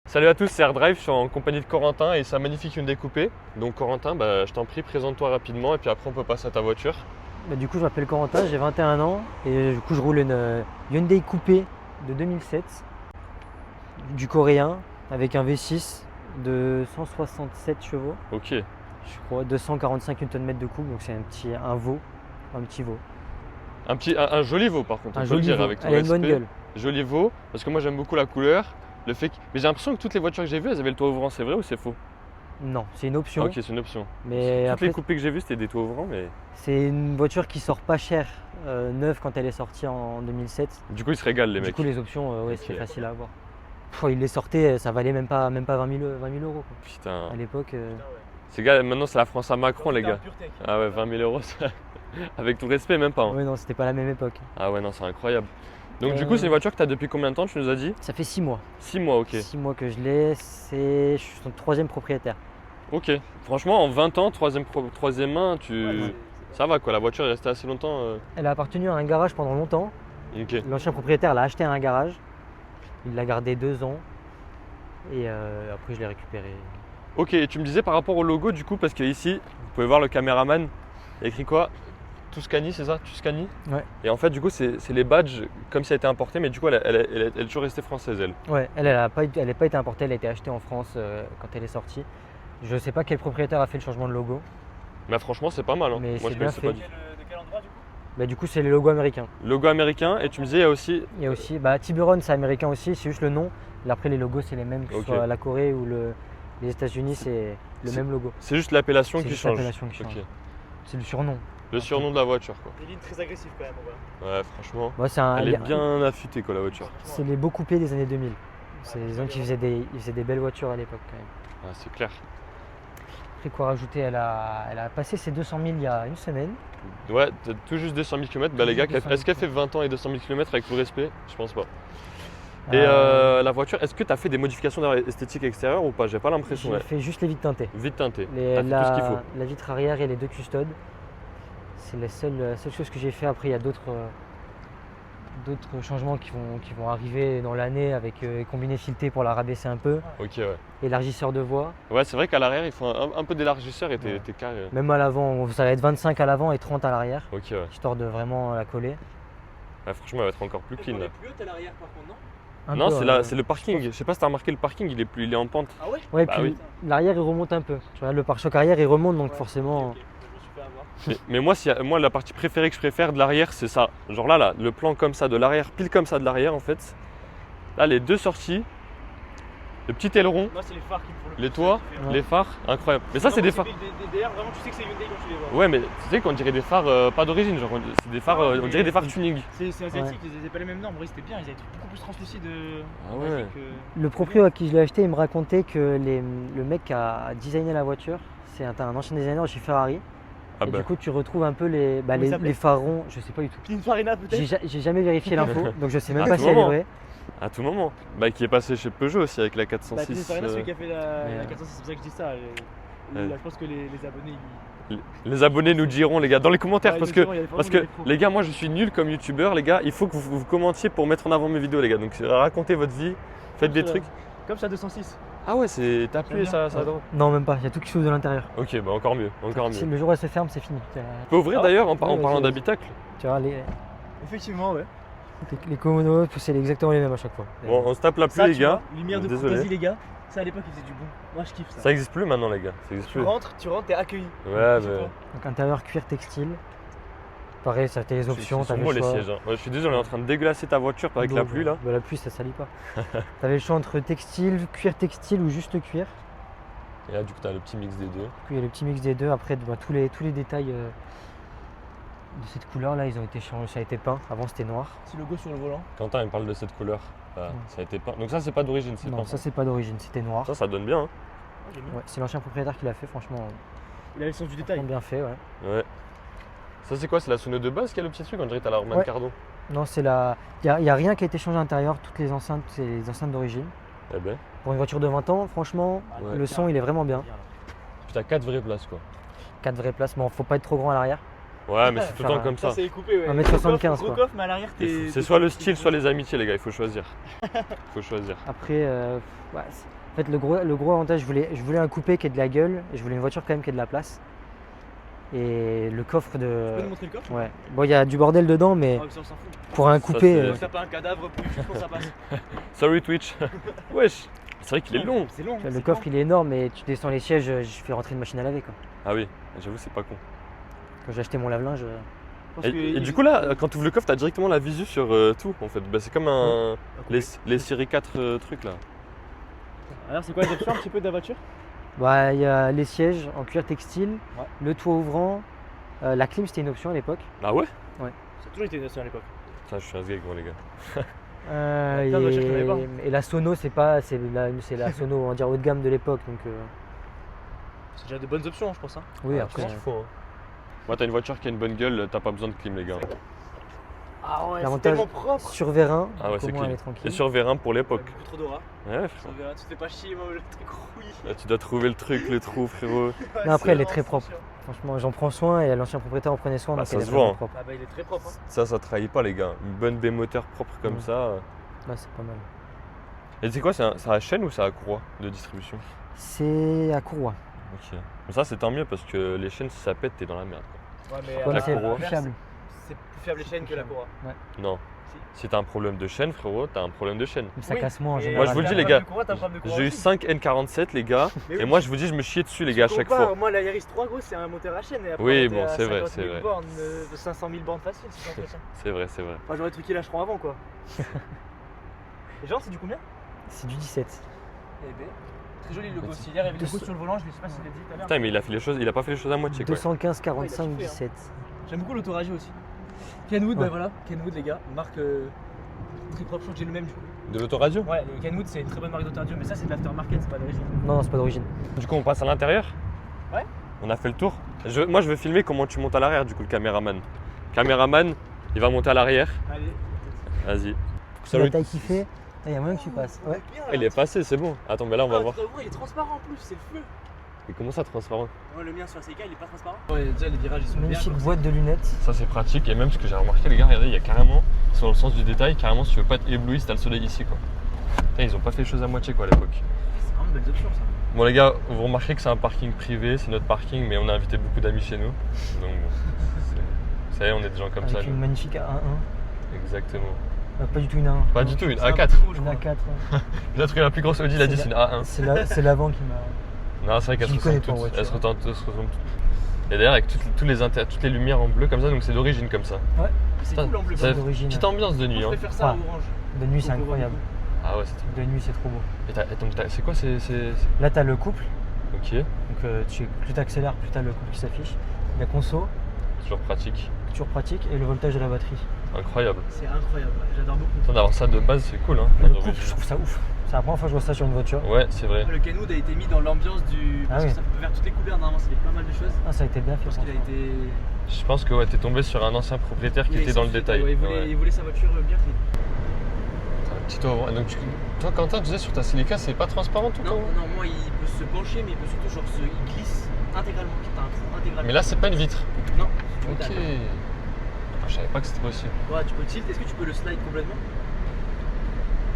Salut à tous, c'est AirDrive, je suis en compagnie de Corentin et sa magnifique Hyundai Coupé. Donc Corentin, je t'en prie, présente-toi rapidement et puis après on peut passer à ta voiture. Du coup, je m'appelle Corentin, j'ai 21 ans et du coup, je roule une Hyundai Coupé de 2007 du coréen avec un V6 de 167 chevaux, Ok, je crois, 245 Nm de couple, donc c'est un petit veau. un joli veau par contre, on Un peut le joli dire veau. avec tout Elle a une bonne respect. gueule. Joli veau, parce que moi j'aime beaucoup la couleur, le fait que... Mais j'ai l'impression que toutes les voitures que j'ai vues, elles avaient le toit ouvrant, c'est vrai ou c'est faux? Non, c'est une option. Ok, c'est une option. Mais Toutes après, les coupés que j'ai vues, c'était des toits ouvrants, mais... c'est une voiture qui sort pas cher, neuve quand elle est sortie en 2007. Du coup, ils se régalent les Du mecs. coup, les options, Ok. c'était facile à avoir. Il les sortait, ça valait même pas 20 000 euros, quoi. Putain, À l'époque, ces gars, maintenant c'est la France à Macron les gars. Ah ouais, 20 000 euros, ça... avec tout respect même pas. Hein. ouais, non, c'était pas la même époque. Ah ouais, non, c'est incroyable. Donc du coup, c'est une voiture que tu as depuis combien de temps, tu nous as dit? Ça fait 6 mois. 6 mois, ok. 6 mois que je l'ai, je suis son troisième propriétaire. Ok. Franchement, en 20 ans, troisième main, Ouais. ça va quoi, la voiture est restée assez longtemps. Elle a appartenu à un garage pendant longtemps. Ok. L'ancien propriétaire l'a acheté à un garage. Il l'a gardé 2 ans. Et après, je l'ai récupéré. Ok, et tu me disais par rapport au logo du coup, parce que ici, vous pouvez voir le caméraman, il y a écrit quoi? Tuscany, c'est ça? Tuscany? Ouais. Et en fait, du coup, c'est les badges comme si elle était importée, mais du coup, elle est toujours restée française, elle. Ouais, elle n'a pas été importée, elle a été achetée en France quand elle est sortie. Je sais pas quel propriétaire a fait le changement de logo. Mais franchement, c'est pas mal. Hein. Mais Moi, c'est je bien connaissais pas fait. du tout. De quel endroit du coup? Du coup, c'est les logos américains. Logo américain, et tu me disais, il y a aussi. Il y a aussi Tiburon, c'est américain aussi, c'est juste le nom. Et après, les logos, c'est les mêmes, que ce Ok. soit la Corée ou les États-Unis, c'est le même logo. C'est juste l'appellation C'est qui juste change. l'appellation qui Ok. change. C'est le surnom. Le surnom de la voiture, quoi. Des lignes très agressives quand même, on voit. Ouais, franchement. Moi, Elle est bien affûtée, quoi, la voiture. C'est les beaux coupés des années 2000. C'est les gens qui faisaient des belles voitures à l'époque quand même. Ah, c'est clair. Après quoi rajouter, elle a passé ses 200 000 il y a une semaine. Ouais, t'as tout juste 200 000 km. Les gars, 200 000 est-ce qu'elle fait 20 ans et 200 000 km avec tout le respect? Je pense pas. Et Euh, la voiture, est-ce que tu as fait des modifications esthétiques extérieures ou pas? J'ai pas l'impression. J'ai Ouais. fait juste les vitres teintées. Vite teinté. Les- T'as fait tout ce qu'il faut. la vitre arrière et les deux custodes. C'est la seule chose que j'ai fait. Après, il y a d'autres changements qui vont arriver dans l'année avec combiné fileté pour la rabaisser un peu, Ok, ouais. élargisseur de voie. Ouais, c'est vrai qu'à l'arrière, il faut un peu d'élargisseur et Ouais. t'es carré. Même à l'avant, ça va être 25 à l'avant et 30 à l'arrière, Ok, ouais. histoire de vraiment la coller. Ouais, franchement, elle va être encore plus clean. Elle Là. est plus haute à l'arrière par contre, non? Un Non, peu, c'est le parking. Je sais pas si t'as remarqué le parking, il est en pente. Ah ouais? Ouais, Bah puis oui. l'arrière il remonte un peu. Tu vois, le pare-choc arrière il remonte, donc Ouais, forcément. ok, je me suis fait avoir. Mais moi, la partie préférée que je préfère de l'arrière, c'est ça. Genre là, le plan comme ça de l'arrière, pile comme ça de l'arrière en fait. Là, les deux sorties, le petit aileron, Moi, c'est les phares qui me font le les plus toits, kiffer. Ouais. les phares, incroyable. Mais ça, c'est des phares. D'ailleurs, vraiment, tu sais que c'est Hyundai quand tu les vois. Ouais, mais tu sais qu'on dirait des phares pas d'origine, genre c'est des phares, on dirait des phares tuning. C'est asiatique, ils n'avaient pas les mêmes normes. En vrai, c'était bien, ils avaient des trucs beaucoup plus translucides. Ah ouais. Le proprio à qui je l'ai acheté, il me racontait que le mec qui a designé la voiture, c'est un ancien designer chez Ferrari. Ah Et bah. du coup, tu retrouves un peu les il s'appelait phares ronds, je sais pas du tout. Pininfarina peut-être? J'ai jamais vérifié l'info, donc je sais même À pas tout si elle est moment. vraie. À tout moment. Bah, qui est passé chez Peugeot aussi avec la 406. Pininfarina, celui qui a fait mais, la 406, c'est pour ça que je dis ça. Ouais. Là, je pense que les abonnés. Les abonnés nous diront, les gars, dans les commentaires, Ouais, parce ils que, nous diront, il y a vraiment parce que des pros. les gars, moi je suis nul comme youtubeur, les gars, il faut que vous commentiez pour mettre en avant mes vidéos, les gars. Donc racontez votre vie, faites des trucs. Comme ça, 206. Ah ouais, t'as appuyé ça, Ouais. droite. Non, même pas, il y a tout qui s'ouvre de l'intérieur. Ok, bah encore mieux, encore Si mieux. le jour où elle se ferme, c'est fini. Tu peux ouvrir Ah, d'ailleurs en ouais, parlant vas-y. d'habitacle. Tu vois, Effectivement, ouais. les commodos, c'est exactement les mêmes à chaque fois. Bon, on se tape la pluie, Ça, les tu gars. vois, lumière de Désolé. courtoisie, les gars. Ça, à l'époque, il faisait du bon. Moi, je kiffe ça. Ça existe plus maintenant, les gars. Ça existe Tu plus. rentres, t'es accueilli. Ouais, Chez mais. toi. Donc intérieur cuir textile. Pareil, ça fait les options, Ils sont t'avais beaux le les choix. sièges. Hein. Ouais, je suis désolé, on est en train de déglacer ta voiture avec la Bon, pluie là. bah, la pluie, ça salit pas. T'avais le choix entre textile, cuir textile ou juste cuir. Et là, du coup, t'as le petit mix des deux. Du coup, il y a le petit mix des deux. Après, tous les détails de cette couleur là, ils ont été changés, ça a été peint. Avant, c'était noir. Petit logo sur le volant. Quentin, il me parle de cette couleur. Ah, ça a été peint. Donc, ça, c'est pas d'origine, c'est Non, peint. ça, c'est pas d'origine, c'était noir. Ça donne bien. Hein. Ouais, c'est l'ancien propriétaire qui l'a fait, franchement, Il a le sens du détail. bien fait. Ouais. Ouais. Ça, c'est quoi? C'est la sonneuse de base qui a le petit truc? On dirait que t'as la Roman Ouais. Cardo. Non, il y a rien qui a été changé à l'intérieur. Toutes les enceintes, c'est les enceintes d'origine. Eh ben. Pour une voiture de 20 ans, franchement, Ouais. le son, il est vraiment bien. Puis t'as 4 vraies places quoi. 4 vraies places, mais faut pas être trop grand à l'arrière. Ouais, mais c'est tout le temps comme ça. Ça c'est coupé, ouais. 1m75, Gros quoi. coffre, mais à l'arrière t'es. C'est soit le style, soit les amitiés, les gars, il faut choisir. Faut choisir. Après, ouais, en fait, le gros avantage, je voulais un coupé qui ait de la gueule, et je voulais une voiture quand même qui ait de la place. Et le coffre de. Tu peux nous montrer le coffre? Ouais. Bon, il y a du bordel dedans, mais Ah, ça, on s'en fout. pour un Ça, coupé. c'est- Ça pas un cadavre, plus juste pour que ça passe. Sorry Twitch. Wesh. C'est vrai qu'il est long. C'est long. le coffre il est énorme, et tu descends les sièges, je fais rentrer une machine à laver, quoi. Ah oui, j'avoue, c'est pas con. Quand j'ai acheté mon lave-linge. Et du coup, là, quand tu ouvres le coffre, t'as directement la visu sur tout en fait. Bah, c'est comme les série 4 trucs là. Alors, c'est quoi les options un petit peu de la voiture? Bah, il y a les sièges en cuir textile, Ouais. le toit ouvrant, la clim c'était une option à l'époque. Ah ouais? Ça a toujours été une option à l'époque. Putain, je suis un sgeg, moi, les gars. plein de voitures qu'il y avait pas. Et la Sono, c'est la Sono on va dire haut de gamme de l'époque, donc C'est déjà de bonnes options, je pense. Hein. oui, Ah, après. c'est ce qu'il faut, hein. Moi, t'as une voiture qui a une bonne gueule, t'as pas besoin de clim, les gars. Ah ouais, c'est L'avantage- tellement propre. Sur Vérin, Ah ouais, c'est comment clean. elle est tranquille. Et sur Vérin pour l'époque. Beaucoup trop d'aura. Ouais, Ça frère. verra, tu te fais pas chier, moi, le truc rouillé. Là, tu dois trouver le truc, le trou, frérot. Non, après, elle est très propre. Franchement, j'en prends soin et l'ancien propriétaire en prenait soin, Bah, donc ça elle est se vraiment voit, hein. propre. Ah bah, il est très propre. Hein. Ça trahit pas, les gars. Une bonne B-moteur propre comme Mm. ça. Là, c'est pas mal. Et c'est quoi, c'est à chaîne ou c'est à courroie de distribution? C'est à Courroie. Ok. Mais ça, c'est tant mieux parce que les chaînes, si ça pète, t'es dans la merde. Quoi. Ouais, mais Ouais, la mais c'est courroie. plus fiable. C'est plus fiable les chaînes que la courroie. Non. Si t'as un problème de chaîne, frérot, t'as un problème de chaîne. Mais ça Oui, casse moins en mais général. Moi, je vous le t'as dis, un les gars, problème de courroie, t'as un problème de courroie J'ai eu aussi. 5 N47, les gars, Mais et oui. moi, je vous dis, je me chiais dessus, les gars, à chaque Compare, fois. Moi, la Yaris 3, gros, c'est un moteur à chaîne. Et après, Oui, on était bon, à c'est vrai, 50 c'est 000 vrai. bornes, 500 000 bornes facile, si j'entretien. C'est vrai, c'est vrai. Enfin, j'aurais truqué l'H3 avant, quoi. Et genre, c'est du combien? C'est du 17. Eh ben, très joli le logo aussi. Hier, il y avait le logo sur le volant, je sais pas si je l'ai dit tout à l'heure. Putain, mais il a pas fait les choses à moitié, quoi. 215 45 Ouais, il a kiffé, 17. J'aime beaucoup l'autoradio aussi. Kenwood, bah Ouais. voilà, Kenwood, les gars, marque très propre. Je crois que j'ai le même du coup. De l'autoradio? Ouais, le Kenwood, c'est une très bonne marque d'autoradio, mais ça, c'est de l'aftermarket, c'est pas d'origine. Non, c'est pas d'origine. Du coup, on passe à l'intérieur? Ouais. On a fait le tour. Moi, je veux filmer comment tu montes à l'arrière, du coup, le caméraman. Caméraman, il va monter à l'arrière. Allez. Vas-y. C'est la taille qu'il fait. Il y a moyen que tu passes. Ouais. Il est passé, c'est bon. Attends, mais là, on va voir. Il est transparent en plus, c'est le feu. Et comment ça, transparent? Ouais, le mien sur CK, il est pas transparent. Ouais, déjà, les virages, ils sont bien. Magnifique comme ça. boîte de lunettes. Ça, c'est pratique. Et même ce que j'ai remarqué, les gars, regardez, il y a carrément, ils sont dans le sens du détail, carrément, si tu veux pas être ébloui, si t'as le soleil ici, quoi. Putain, ils ont pas fait les choses à moitié, quoi, à l'époque. C'est vraiment de belles options, ça. Bon, les gars, vous remarquez que c'est un parking privé, c'est notre parking, mais on a invité beaucoup d'amis chez nous. Donc, bon. Ça y est, on est des gens comme ça, Avec une nous. magnifique A1. Exactement. Pas du tout une A1. Pas du tout, une C'est un A4. peu gros, je Une crois. A4. Il a trouvé la plus grosse Audi, il a dit c'est une A1. C'est l'avant qui m'a. Non, c'est vrai qu'elles Je se m'y connais ressemblent pas en toutes. voiture. Elles se ressemblent toutes. Et d'ailleurs, avec toutes les lumières en bleu comme ça, donc c'est d'origine comme ça. C'est Putain, cool en bleu. ça- C'est d'origine. Petite ambiance de nuit, Je hein. préfère ça à Ouais. orange. De nuit, c'est incroyable. Ah ouais, c'est trop. De nuit, c'est trop beau. Et donc, c'est quoi Là, t'as le couple. Ok, Donc, plus t'accélères, plus t'as le couple qui s'affiche. La conso, toujours pratique. toujours pratique. Et le voltage de la batterie. Incroyable. C'est incroyable, j'adore beaucoup. Putain, d'avoir ça de base, c'est cool, hein. Le dans couple, d'origine. je trouve ça ouf. C'est la première fois que je vois ça sur une voiture. Ouais, c'est vrai. Le Kenwood a été mis dans l'ambiance du. Parce Ah oui. que ça peut faire toutes les couleurs, normalement, ça fait pas mal de choses. Ah, ça a été bien Je fait. pense qu'il a franchement. été. Je pense que ouais, t'es tombé sur un ancien propriétaire qui était dans le détail. Ouais, Ouais. il voulait sa voiture bien clean. Petit avant. Donc, toi, Quentin, tu disais sur ta Celica, c'est pas transparent tout Non, comme non, moi il peut se pencher, mais il peut surtout genre il glisse intégralement. T'as un trou intégral. Mais là, c'est pas une vitre. Non. Ok. Métal. Ah, je savais pas que c'était possible. Ouais, tu peux le tilt. Est-ce que tu peux le slide complètement?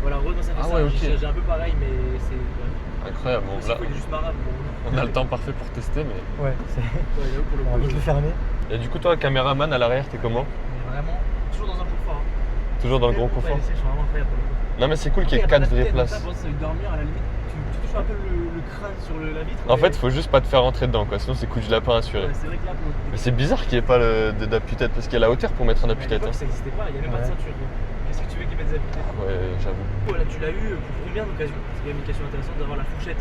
Voilà, Renault ça fait Ah ça. ouais, ok. J'ai un peu pareil, mais c'est. Ouais. Incroyable. Bon, Le là, Sico, il est juste marable. Bon. on a le temps parfait pour tester, mais. Ouais, c'est. Ouais, j'avoue, pour le On va coup. vite le fermer. Et du coup, toi, caméraman à l'arrière, t'es comment? Mais vraiment, toujours dans un confort. Hein. Toujours dans le gros Les confort. essais sont vraiment incroyables pour le coup. Non, mais c'est cool qu'il y ait Après, 4 pas de vraies tête, donc places. ça, pour dormir à la limite, tu touches un peu le crâne sur la vitre. En mais- fait, faut juste pas te faire rentrer dedans, quoi. Sinon, c'est coup du lapin assuré. Ouais, c'est vrai que là, pour Mais c'est bizarre qu'il n'y ait pas d'appui-tête parce qu'il y a la hauteur pour mettre un à appui-tête. l'époque, Hein. ça n'existait pas, il n'y avait pas de Ouais. ceinture. Qu'est-ce que tu veux qu'ils mettent des appuis-têtes? Ouais, j'avoue. Voilà, tu l'as eu pour combien d'occasions? C'est quand même une question intéressante d'avoir la fourchette,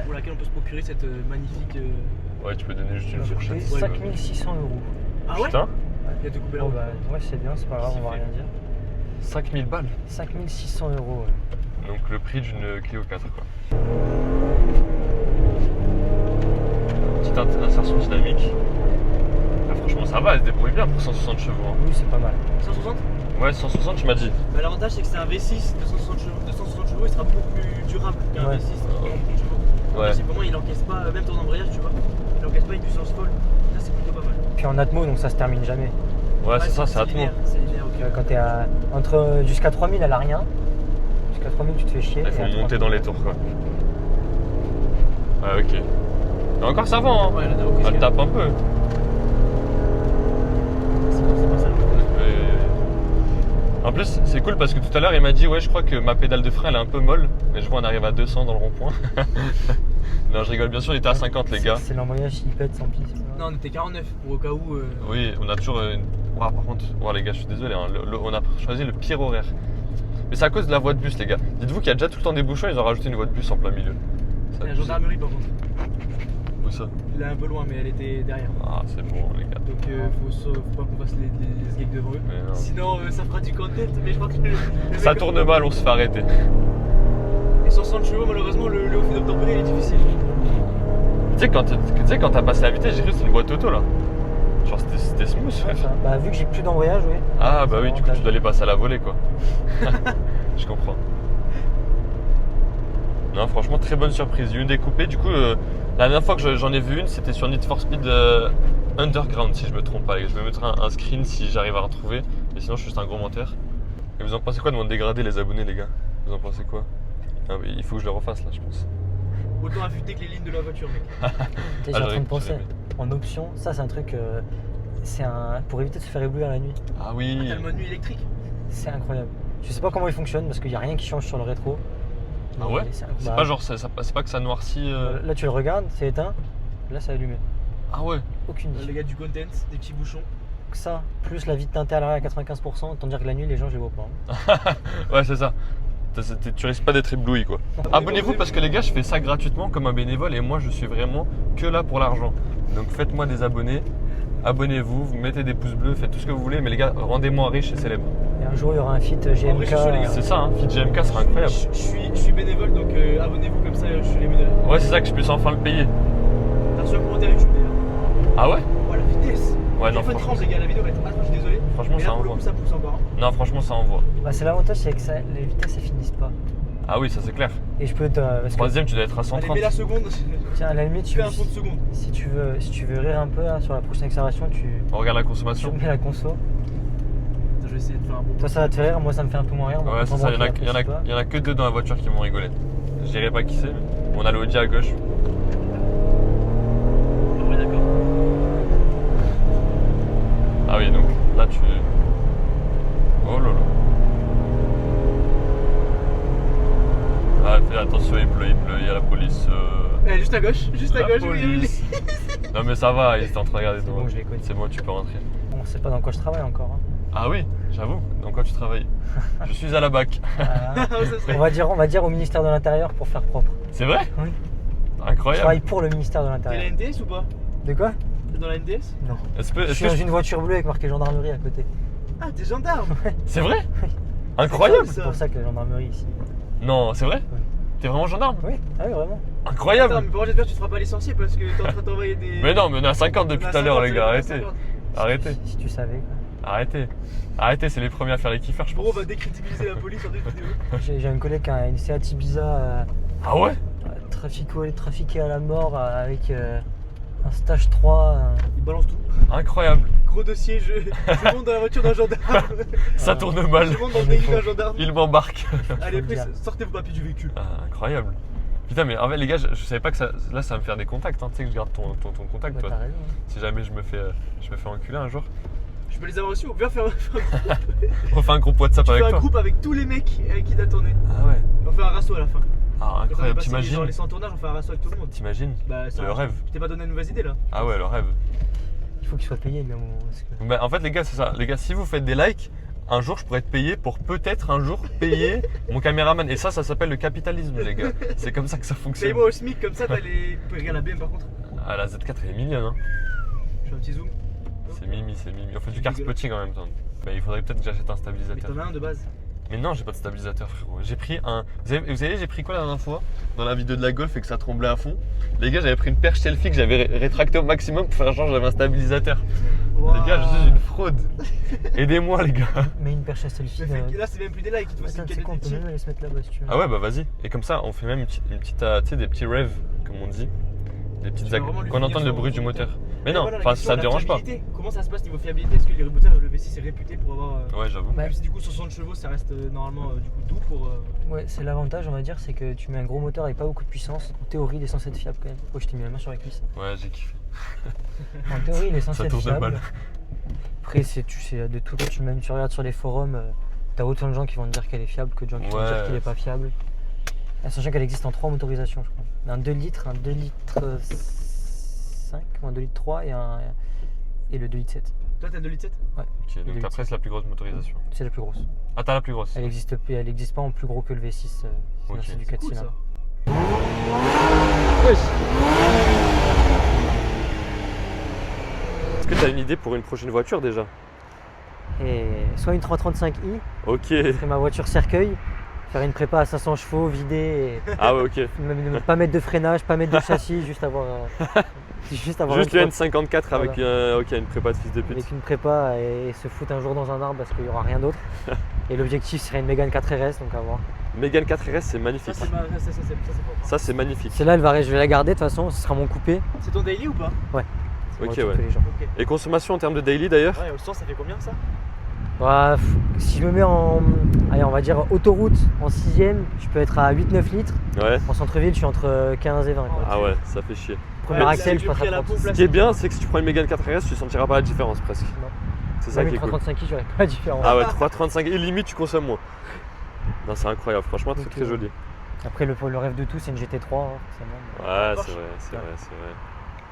pour laquelle on peut se procurer cette magnifique. Ouais, tu peux donner juste une Ça a coûté fourchette. 5600 €. Ah ouais? Putain, Il a découpé la Oh roue. bah, ouais, c'est bien, c'est pas grave, on va rien dire. 5000 balles. 5600 €. Ouais. Donc le prix d'une Clio 4, quoi. Petite insertion dynamique. Ah, franchement, ça va, elle se débrouille bien pour 160 chevaux. Hein. Oui, c'est pas mal. 160? Ouais, 160, tu m'as dit. Bah, l'avantage c'est que c'est un V6 de 260 chevaux, il sera beaucoup plus durable qu'un Ouais. V6 de 160 chevaux. Ouais. Parce que pour moi il encaisse pas, même ton embrayage tu vois, il encaisse pas une puissance folle. Ça c'est plutôt pas mal. puis en atmo, donc ça se termine jamais. Ouais, c'est ça, c'est Atmo. linéaire, c'est linéaire, ok. Quand t'es jusqu'à 3000, elle a rien. Jusqu'à 3000, tu te fais chier. Il et faut à monter 3000, dans les tours quoi. Ouais, ok. Mais encore ça va, hein. Ouais, la Naoko, Elle tape un peu. c'est pas ça. En plus, c'est cool parce que tout à l'heure, il m'a dit ouais, je crois que ma pédale de frein elle est un peu molle, mais je vois on arrive à 200 dans le rond-point. Non, je rigole, bien sûr, il était à 50 les gars. C'est l'embrayage qui pète sans piste. Non, on était 49 pour au cas où. Oui, on a toujours une. Ouah, par contre, ouah, les gars, je suis désolé, hein, on a choisi le pire horaire. Mais c'est à cause de la voie de bus, les gars. Dites-vous qu'il y a déjà tout le temps des bouchons, ils ont rajouté une voie de bus en plein milieu. Il y a la gendarmerie par contre. Où ça? Il est un peu loin, mais elle était derrière. Ah, c'est bon, les gars. Donc faut pas qu'on fasse les gags devant eux. Mais non. Sinon ça fera du content, mais je crois que Ça tourne mal, on se fait arrêter. Et 160 chevaux, malheureusement, le haut feu d'Octobre il est difficile. Tu sais, quand t'as passé la vitesse, j'ai cru que c'était une boîte auto là. Genre, c'était smooth, frère. Bah, vu que j'ai plus d'embrayage, oui. Ah, bah oui, du coup, tu dois les passer à la volée quoi. Je comprends. Non, franchement, très bonne surprise. Une découpée. Du coup, la dernière fois que j'en ai vu une, c'était sur Need for Speed Underground, si je me trompe pas. Je vais mettre un screen si j'arrive à retrouver. Mais sinon, je suis juste un gros menteur. Et vous en pensez quoi de mon dégradé, les abonnés, les gars? Vous en pensez quoi? Ah, mais il faut que je le refasse là, je pense. Autant affûté que les lignes de la voiture, mec. J'ai en train de penser. En option, ça, c'est un truc. Pour éviter de se faire éblouir la nuit. Ah oui. T'as le mode nuit électrique. C'est incroyable. Je sais pas comment il fonctionne parce qu'il n'y a rien qui change sur le rétro. Ah ouais? C'est pas genre, c'est pas que ça noircit. Là, tu le regardes, c'est éteint. Là, c'est allumé. Ah ouais. Aucune Les diff. gars du content, des petits bouchons. Ça, plus la vie de teinté à l'arrière à 95%, autant dire que la nuit, les gens, je les vois pas. Ouais, c'est ça. Tu risques pas d'être ébloui quoi. Abonnez-vous parce que les gars, je fais ça gratuitement comme un bénévole et moi je suis vraiment que là pour l'argent. Donc faites-moi des abonnés, abonnez-vous, vous mettez des pouces bleus, faites tout ce que vous voulez, mais les gars, rendez-moi riche et célèbre. Et un jour, il y aura un feat GMK. En vrai, je suis chaud, les gars. C'est ça, hein, Fit GMK sera incroyable. Je suis bénévole, donc abonnez-vous comme ça, je suis les bénévoles. Ouais, c'est ça que je puisse enfin le payer. T'as reçu un commentaire YouTube d'ailleurs. Ah ouais? Oh la vitesse. Ouais, non, téléphone franchement, tremble, les gars, la vidéo va être. Attends, je suis désolé. franchement Mais ça là, pour le envoie. coup, ça pousse encore. Hein. Non, franchement ça envoie. Bah, c'est l'avantage, c'est que les vitesses, elles finissent pas. Ah oui, ça c'est clair. Et je peux te. Parce que, Troisième, tu dois être à Allez, 130. mets la seconde. tiens, à la limite, Tu fais un fond de seconde. si tu veux rire un peu là, sur la prochaine accélération, On regarde la tu consommation. mets la conso. Attends, je vais essayer de faire un bon. Toi, ça va te faire rire, moi, ça me fait un peu moins rire. Ouais, c'est ça, il y en a que deux dans la voiture qui vont rigoler. Je dirais pas qui c'est, mais on a le Audi à gauche. Ah ouais, d'accord. Ah oui, donc là tu. Oh là là. Ah, fais attention, il pleut, il y a la police. Juste à gauche, juste à La gauche. Oui, oui, police. Non mais ça va, il était en train de regarder C'est devant. bon, je les connais. C'est bon, tu peux rentrer. On sait pas dans quoi je travaille encore. Hein. Ah oui, j'avoue, dans quoi tu travailles? Je suis à la BAC. Ça serait- On va dire au ministère de l'Intérieur pour faire propre. C'est vrai? Oui. Je Incroyable. travaille pour le ministère de T'es la l'Intérieur. NDS ou pas? De quoi? T'es dans la NDS? Non. Est-ce Je suis que dans une voiture bleue avec marqué gendarmerie à côté. Ah, t'es gendarme. C'est vrai? Incroyable. C'est pour ça que la gendarmerie ici. Non, c'est vrai? Oui. T'es vraiment gendarme? Oui, ah oui, vraiment. Attends, Incroyable. mais pour moi, j'espère que tu te feras pas licencier parce que t'es en train d'envoyer des. Mais non, mais on est à 50 On depuis a tout à l'heure 50, les gars, on a arrêtez. 50. Arrêtez. Si tu savais. Quoi. Arrêtez, c'est les premiers à faire les kiffeurs je Gros, on pense. va décrédibiliser la police en deux vidéos. J'ai un collègue qui a une Seat Ibiza Ah ouais? trafiqué à la mort avec un stage 3. Il balance tout. Incroyable. Gros dossier, je monte dans la voiture d'un gendarme. Ça tourne mal. Je monte dans le véhicule d'un gendarme. Il m'embarque. Allez, faut le après, dire. sortez vos papiers du véhicule. Ah, incroyable. Putain, mais en fait, les gars, je savais pas que ça. Là, ça va me faire des contacts. Hein. Tu sais que je garde ton contact, Bah, toi. t'as raison. Hein. Si jamais je me fais enculer un jour. Je peux les avoir aussi, on peut faire On fait un groupe WhatsApp avec un toi. groupe avec tous les mecs avec qui t'as tourné. Ah ouais. On fait un rasso à la fin. Ah, Quand on est incroyable. passé T'imagines? genre les 100 tournages, on fait un rasso avec tout le monde. T'imagines? Bah, c'est Le un- rêve. Je t'ai pas donné une mauvaise idée là. Ah ouais, le rêve. Il faut qu'il soit payé, lui, à un moment. Parce que... Bah, en fait, les gars, c'est ça. Les gars, si vous faites des likes, un jour, je pourrais être payé pour peut-être un jour payer mon caméraman. Et ça s'appelle le capitalisme, les gars. C'est comme ça que ça fonctionne. Paye-moi au SMIC comme ça, t'as les. Regarde la BM par contre. Ah, la Z4, elle est mignonne, hein. Je fais un petit zoom. C'est Mimi. On fait du C'est car dégueulasse. spotting en même temps. Bah, il faudrait peut-être que j'achète un Mais stabilisateur. t'en as un de base. Mais non, j'ai pas de stabilisateur, frérot. J'ai pris un. Vous savez, j'ai pris quoi la dernière fois dans la vidéo de la Golf et que ça tremblait à fond? Les gars, j'avais pris une perche selfie que j'avais rétractée au maximum pour faire genre j'avais un stabilisateur. Les gars, je suis une fraude. Aidez-moi, les gars. Mais une perche à selfie. Là, c'est même plus des likes, toi, c'est Attends, une c'est con, on peut qualité. même aller se mettre là-bas si tu veux. Ah ouais, bah vas-y. Et comme ça, on fait même une petite tu sais, des petits rêves, comme on dit. Des petites Tu vas vraiment lui qu'on finir entende le son- bruit son du moteur. moteur. Mais non, voilà, la enfin question, ça la te dérange pas. fiabilité. Comment ça se passe niveau fiabilité? Est-ce que les rebooters, le V6 est réputé pour avoir. Ouais, j'avoue. Bah, Même si du coup 60 chevaux ça reste normalement du coup doux pour. Ouais, c'est l'avantage, on va dire, c'est que tu mets un gros moteur avec pas beaucoup de puissance. En théorie, il est censé être fiable quand même. Oh, je t'ai mis la main sur la cuisse. Ouais, j'ai kiffé. En théorie, il est censé Ça être tourne fiable. mal. Après, tu sais, de tout, même tu regardes sur les forums, t'as autant de gens qui vont te dire qu'elle est fiable que de gens qui vont te dire qu'il est pas fiable. Sachant qu'elle existe en 3 motorisations, je crois. Un 2 litres, un 2 litres 5, ou un 2 litres 3 et le 2 litres 7. Toi t'as 2 litres 7? Ouais, Ok, donc t'as presque la plus grosse motorisation. c'est la plus grosse. Ah, t'as la plus grosse. Elle existe pas en plus gros que le V6, sinon Ok. c'est du 4 Cool ça. cylindres. Est-ce que t'as une idée pour une prochaine voiture déjà? Et soit une 335i, Ok. c'est ma voiture cercueil, faire une prépa à 500 chevaux, vider, et Ah ouais, ok. pas mettre de freinage, pas mettre de châssis, juste avoir Juste une le trois- N54 avec une prépa de fils de pute. avec une prépa et se foutre un jour dans un arbre parce qu'il n'y aura rien d'autre. Et l'objectif serait une Mégane 4RS, donc à voir. Mégane 4RS, c'est Ça magnifique. c'est pas propre. Ça, c'est magnifique. Celle-là, je vais la garder de toute façon, ce sera mon coupé. C'est ton daily ou pas? C'est Ok, moi qui ouais. fais les gens. Ok. Et consommation en termes de daily d'ailleurs? Ouais, au sens ça fait combien ça? Bah, si je me mets allez, on va dire autoroute en 6ème, je peux être à 8-9 litres. Ouais. En centre-ville, je suis entre 15 et 20. Quoi. Ah ouais, ça fait chier. Premier Ouais, axel, le je passe prix à à la 30. pompe, Ce qui est bien, c'est que si tu prends une Mégane 4RS, tu sentiras pas la différence presque. Non. C'est ça Même qui une est cool. 335i, j'aurais pas la différence. Ah ouais, 335 et limite tu consommes moins. Non, c'est incroyable, franchement, c'est Donc, très joli. Après, le rêve de tout, c'est une GT3, forcément. Ouais, Porsche. c'est vrai, c'est vrai, c'est vrai.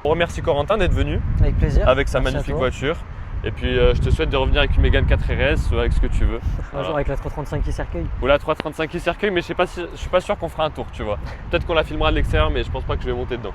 On remercie Corentin d'être venu Avec plaisir. avec sa Merci à magnifique toi. voiture. Et puis je te souhaite de revenir avec une Mégane 4RS ou avec ce que tu veux. Un Voilà. jour avec la 335i cercueil. Ou la 335 qui cercueil, mais je suis pas sûr qu'on fera un tour, tu vois. Peut-être qu'on la filmera de l'extérieur, mais je pense pas que je vais monter dedans.